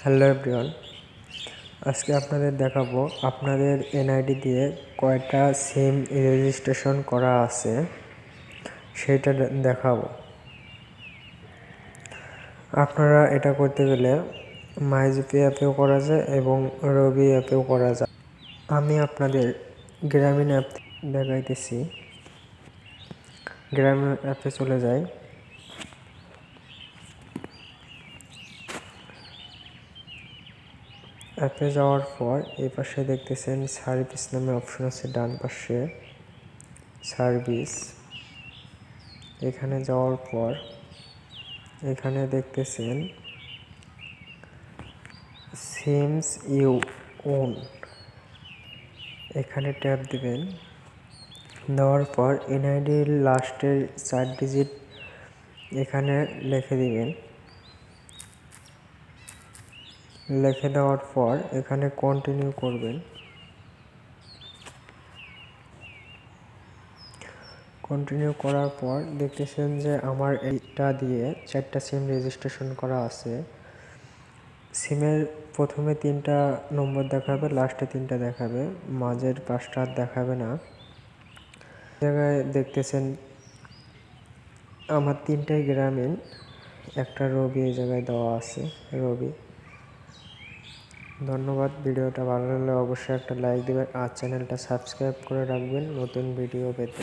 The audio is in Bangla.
হ্যালো এভরিওয়ান, আজকে আপনাদের দেখাবো আপনাদের এনআইডি দিয়ে কয়টা সিম রেজিস্ট্রেশন করা আছে সেটা দেখাবো। আপনারা এটা করতে গেলে মাইজিপি অ্যাপেও করা যায় এবং রবি অ্যাপেও করা যায়। আমি আপনাদের গ্রামীণ অ্যাপ দেখাইতেছি। গ্রামীণ অ্যাপে চলে যাই। অ্যাপে যাওয়ার পর এই পাশে দেখতেছেন সার্ভিস নামে অপশন আছে, ডান পাশে সার্ভিস। এখানে যাওয়ার পর এখানে দেখতেছেন সিমস ইউ ওন, এখানে ট্যাপ দিবেন। দেওয়ার পর এনআইডির লাস্টের 4 ডিজিট এখানে লিখে দিবেন। লিখে দেওয়ার পর এখানে কন্টিনিউ করবেন। কন্টিনিউ করার পর দেখতেছেন যে আমার এইটা দিয়ে 4টা সিম রেজিস্ট্রেশন করা আছে। সিমের প্রথমে 3টা নম্বর দেখাবে, লাস্টে 3টা দেখাবে, মাঝের 5টা দেখাবে না। জায়গায় দেখতেছেন আমার 3টাই গ্রামীণ, একটা রবি এই জায়গায় দেওয়া আছে, রবি। ধন্যবাদ। ভিডিওটা ভালো লাগলে অবশ্যই একটা লাইক দেবেন আর চ্যানেলটা সাবস্ক্রাইব করে রাখবেন নতুন ভিডিও পেতে।